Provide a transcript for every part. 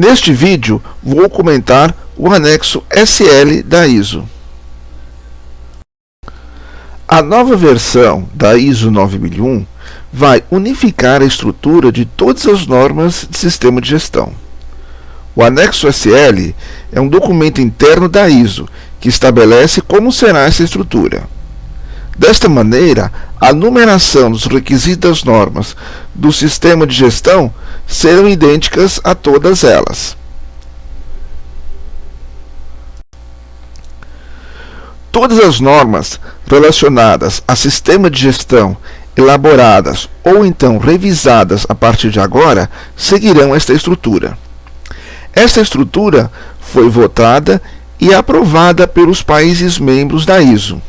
Neste vídeo, vou comentar o anexo SL da ISO. A nova versão da ISO 9001 vai unificar a estrutura de todas as normas de sistema de gestão. O anexo SL é um documento interno da ISO que estabelece como será essa estrutura. Desta maneira, a numeração dos requisitos das normas do sistema de gestão serão idênticas a todas elas. Todas as normas relacionadas a sistema de gestão elaboradas ou então revisadas a partir de agora seguirão esta estrutura. Esta estrutura foi votada e aprovada pelos países membros da ISO.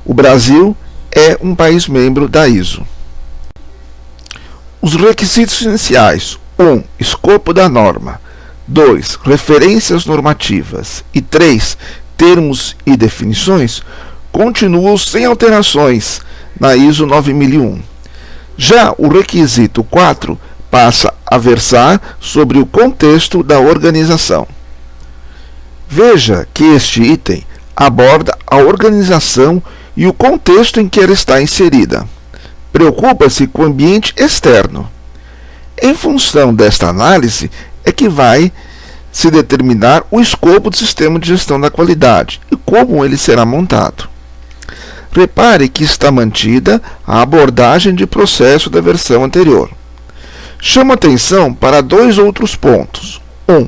O Brasil é um país membro da ISO. Os requisitos iniciais: 1. Escopo da norma. 2. Referências normativas. E 3. Termos e definições continuam sem alterações na ISO 9001. Já o requisito 4 passa a versar sobre o contexto da organização. Veja que este item aborda a organização e o contexto em que ela está inserida. Preocupa-se com o ambiente externo. Em função desta análise é que vai se determinar o escopo do sistema de gestão da qualidade e como ele será montado. Repare que está mantida a abordagem de processo da versão anterior. Chamo atenção para dois outros pontos. 1.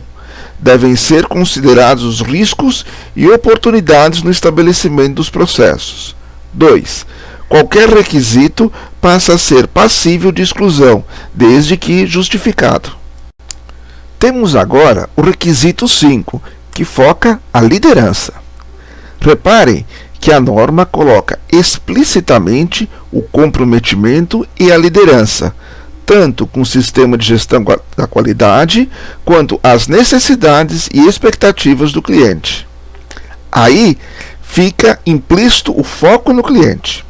Devem ser considerados os riscos e oportunidades no estabelecimento dos processos. 2. Qualquer requisito passa a ser passível de exclusão, desde que justificado. Temos agora o requisito 5, que foca a liderança. Reparem que a norma coloca explicitamente o comprometimento e a liderança, tanto com o sistema de gestão da qualidade, quanto as necessidades e expectativas do cliente. Aí fica implícito o foco no cliente.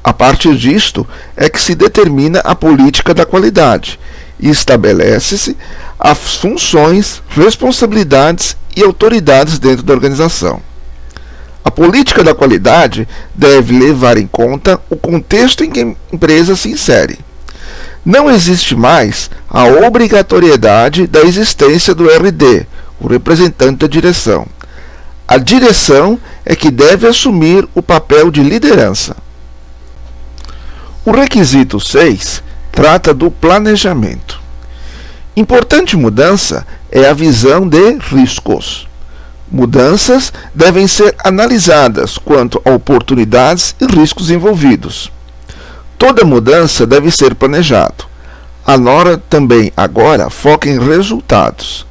A partir disto é que se determina a política da qualidade e estabelece-se as funções, responsabilidades e autoridades dentro da organização. A política da qualidade deve levar em conta o contexto em que a empresa se insere. Não existe mais a obrigatoriedade da existência do RD, o representante da direção. A direção é que deve assumir o papel de liderança. O requisito 6 trata do planejamento. Importante mudança é a visão de riscos. Mudanças devem ser analisadas quanto a oportunidades e riscos envolvidos. Toda mudança deve ser planejada. A norma também agora foca em resultados.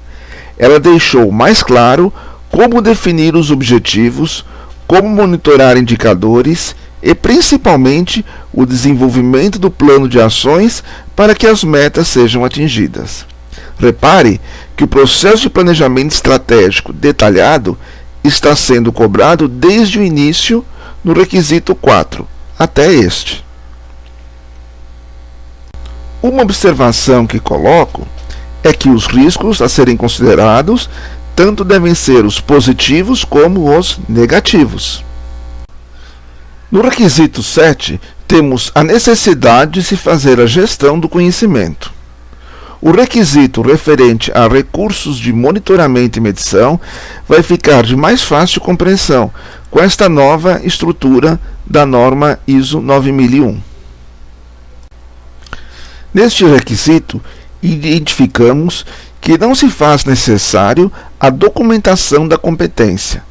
Ela deixou mais claro como definir os objetivos, como monitorar indicadores e, principalmente, o desenvolvimento do plano de ações para que as metas sejam atingidas. Repare que o processo de planejamento estratégico detalhado está sendo cobrado desde o início no requisito 4 até este. Uma observação que coloco é que os riscos a serem considerados tanto devem ser os positivos como os negativos. No requisito 7, temos a necessidade de se fazer a gestão do conhecimento. O requisito referente a recursos de monitoramento e medição vai ficar de mais fácil compreensão com esta nova estrutura da norma ISO 9001. Neste requisito, identificamos que não se faz necessário a documentação da competência,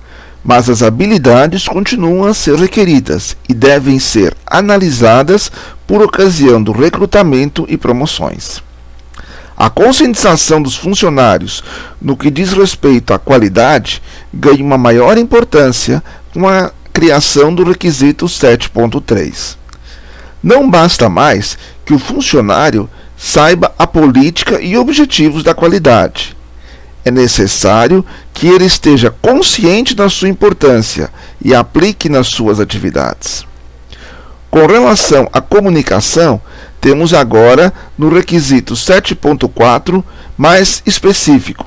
mas as habilidades continuam a ser requeridas e devem ser analisadas por ocasião do recrutamento e promoções. A conscientização dos funcionários no que diz respeito à qualidade ganha uma maior importância com a criação do requisito 7.3. Não basta mais que o funcionário saiba a política e objetivos da qualidade. É necessário que ele esteja consciente da sua importância e a aplique nas suas atividades. Com relação à comunicação, temos agora no requisito 7.4 mais específico.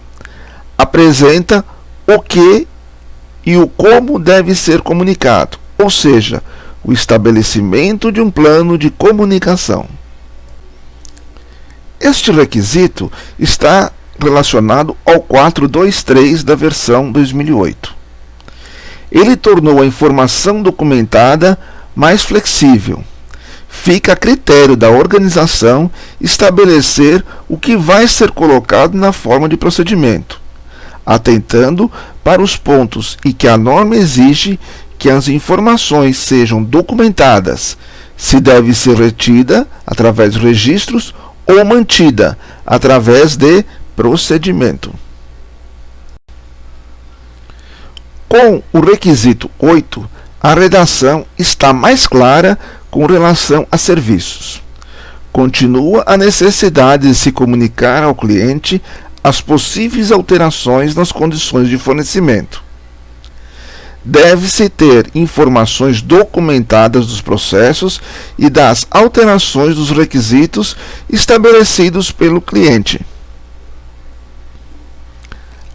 Apresenta o que e o como deve ser comunicado, ou seja, o estabelecimento de um plano de comunicação. Este requisito está relacionado ao 423 da versão 2008. Ele tornou a informação documentada mais flexível. Fica a critério da organização estabelecer o que vai ser colocado na forma de procedimento, atentando para os pontos em que a norma exige que as informações sejam documentadas, se deve ser retida através de registros ou mantida através de procedimento. Com o requisito 8, a redação está mais clara com relação a serviços. Continua a necessidade de se comunicar ao cliente as possíveis alterações nas condições de fornecimento. Deve-se ter informações documentadas dos processos e das alterações dos requisitos estabelecidos pelo cliente.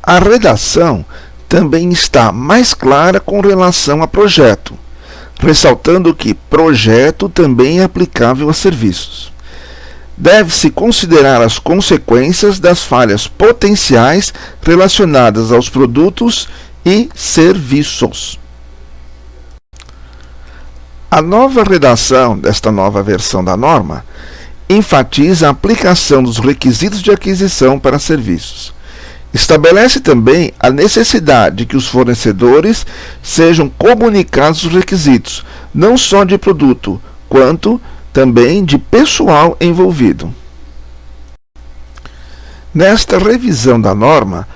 A redação também está mais clara com relação a projeto, ressaltando que projeto também é aplicável a serviços. Deve-se considerar as consequências das falhas potenciais relacionadas aos produtos e serviços. A nova redação desta nova versão da norma enfatiza a aplicação dos requisitos de aquisição para serviços. Estabelece também a necessidade de que os fornecedores sejam comunicados os requisitos, não só de produto, quanto também de pessoal envolvido. Nesta revisão da norma,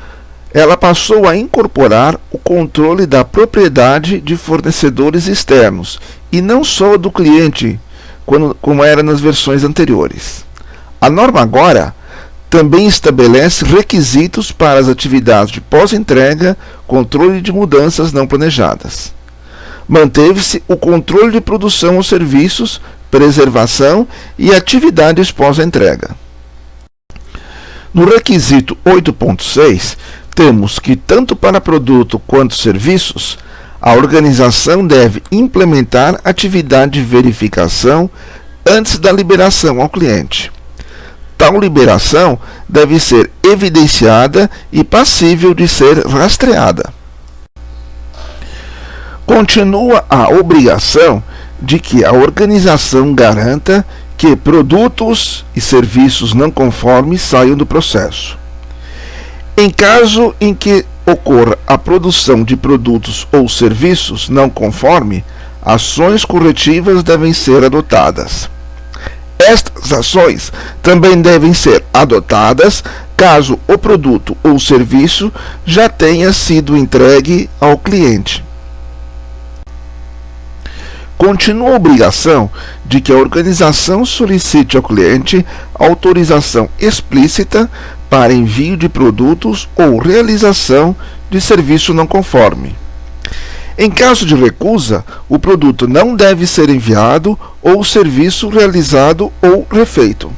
ela passou a incorporar o controle da propriedade de fornecedores externos, e não só do cliente, como era nas versões anteriores. A norma agora também estabelece requisitos para as atividades de pós-entrega, controle de mudanças não planejadas. Manteve-se o controle de produção ou serviços, preservação e atividades pós-entrega. No requisito 8.6, temos que, tanto para produto quanto serviços, a organização deve implementar atividade de verificação antes da liberação ao cliente. Tal liberação deve ser evidenciada e passível de ser rastreada. Continua a obrigação de que a organização garanta que produtos e serviços não conformes saiam do processo. Em caso em que ocorra a produção de produtos ou serviços não conforme, ações corretivas devem ser adotadas. Estas ações também devem ser adotadas caso o produto ou serviço já tenha sido entregue ao cliente. Continua a obrigação de que a organização solicite ao cliente autorização explícita para envio de produtos ou realização de serviço não conforme. Em caso de recusa, o produto não deve ser enviado ou o serviço realizado ou refeito.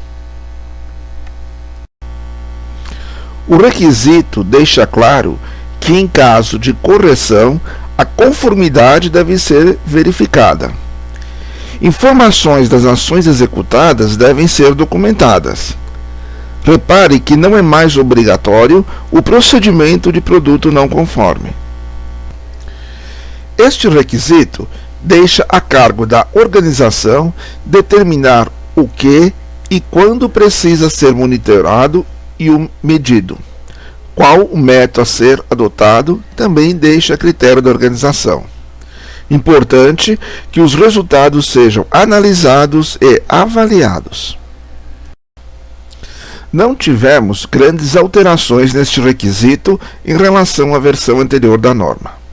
O requisito deixa claro que, em caso de correção, a conformidade deve ser verificada. Informações das ações executadas devem ser documentadas. Repare que não é mais obrigatório o procedimento de produto não conforme. Este requisito deixa a cargo da organização determinar o que e quando precisa ser monitorado e o medido. Qual o método a ser adotado também deixa a critério da organização. Importante que os resultados sejam analisados e avaliados. Não tivemos grandes alterações neste requisito em relação à versão anterior da norma.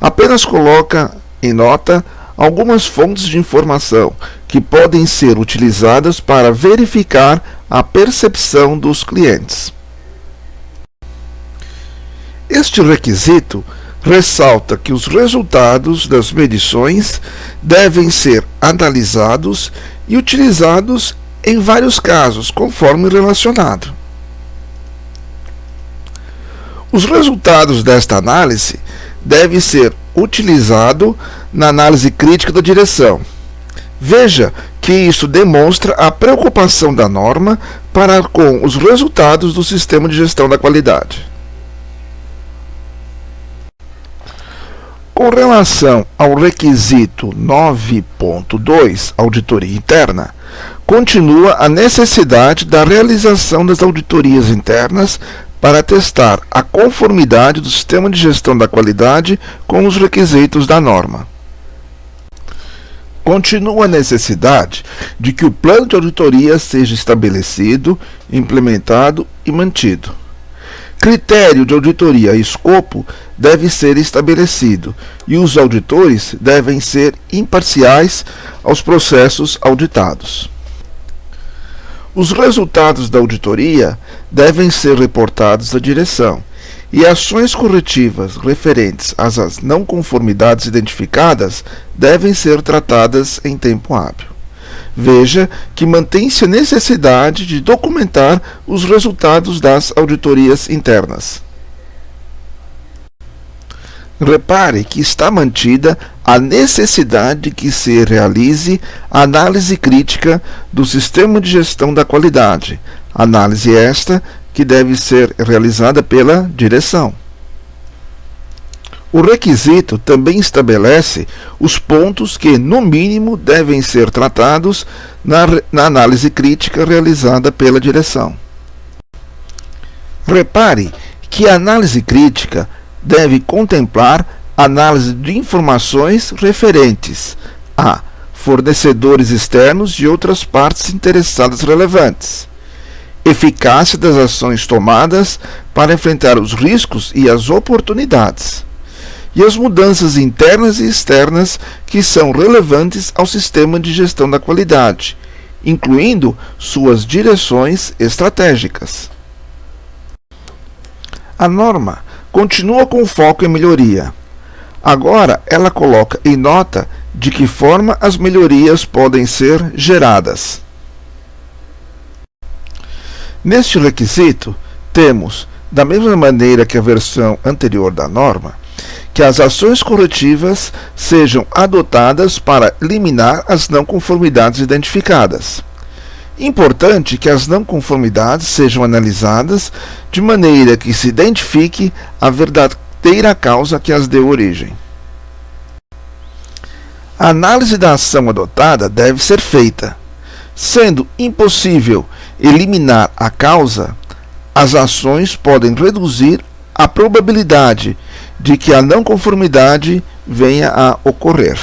Apenas coloca em nota algumas fontes de informação que podem ser utilizadas para verificar a percepção dos clientes. Este requisito ressalta que os resultados das medições devem ser analisados e utilizados em vários casos, conforme relacionado. Os resultados desta análise devem ser utilizados na análise crítica da direção. Veja que isso demonstra a preocupação da norma para com os resultados do sistema de gestão da qualidade. Com relação ao requisito 9.2, auditoria interna, continua a necessidade da realização das auditorias internas para testar a conformidade do sistema de gestão da qualidade com os requisitos da norma. Continua a necessidade de que o plano de auditoria seja estabelecido, implementado e mantido. Critério de auditoria e escopo deve ser estabelecido e os auditores devem ser imparciais aos processos auditados. Os resultados da auditoria devem ser reportados à direção e ações corretivas referentes às não conformidades identificadas devem ser tratadas em tempo hábil. Veja que mantém-se a necessidade de documentar os resultados das auditorias internas. Repare que está mantida a necessidade de que se realize a análise crítica do sistema de gestão da qualidade, análise esta que deve ser realizada pela direção. O requisito também estabelece os pontos que, no mínimo, devem ser tratados na análise crítica realizada pela direção. Repare que a análise crítica deve contemplar análise de informações referentes a fornecedores externos e outras partes interessadas relevantes, eficácia das ações tomadas para enfrentar os riscos e as oportunidades, e as mudanças internas e externas que são relevantes ao sistema de gestão da qualidade, incluindo suas direções estratégicas. A norma continua com foco em melhoria. Agora ela coloca em nota de que forma as melhorias podem ser geradas. Neste requisito, temos, da mesma maneira que a versão anterior da norma, que as ações corretivas sejam adotadas para eliminar as não conformidades identificadas. Importante que as não conformidades sejam analisadas de maneira que se identifique a verdadeira causa que as deu origem. A análise da ação adotada deve ser feita. Sendo impossível eliminar a causa, as ações podem reduzir a probabilidade de que a não conformidade venha a ocorrer.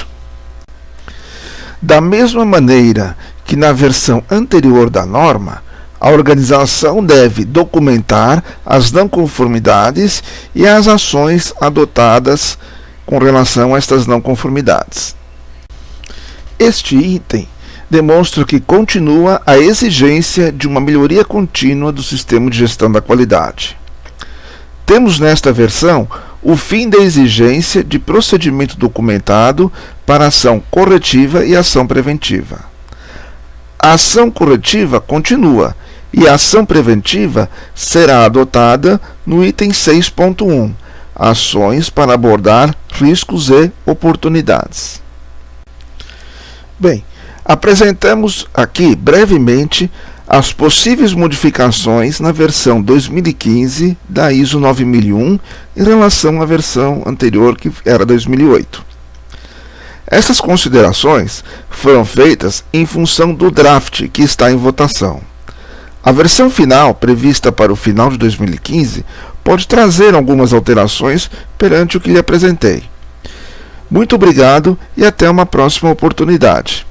Da mesma maneira que na versão anterior da norma, a organização deve documentar as não conformidades e as ações adotadas com relação a estas não conformidades. Este item demonstra que continua a exigência de uma melhoria contínua do sistema de gestão da qualidade. Temos nesta versão o fim da exigência de procedimento documentado para ação corretiva e ação preventiva. A ação corretiva continua e a ação preventiva será adotada no item 6.1, ações para abordar riscos e oportunidades. Bem, apresentamos aqui brevemente as possíveis modificações na versão 2015 da ISO 9001 em relação à versão anterior, que era 2008. Essas considerações foram feitas em função do draft que está em votação. A versão final, prevista para o final de 2015, pode trazer algumas alterações perante o que lhe apresentei. Muito obrigado e até uma próxima oportunidade.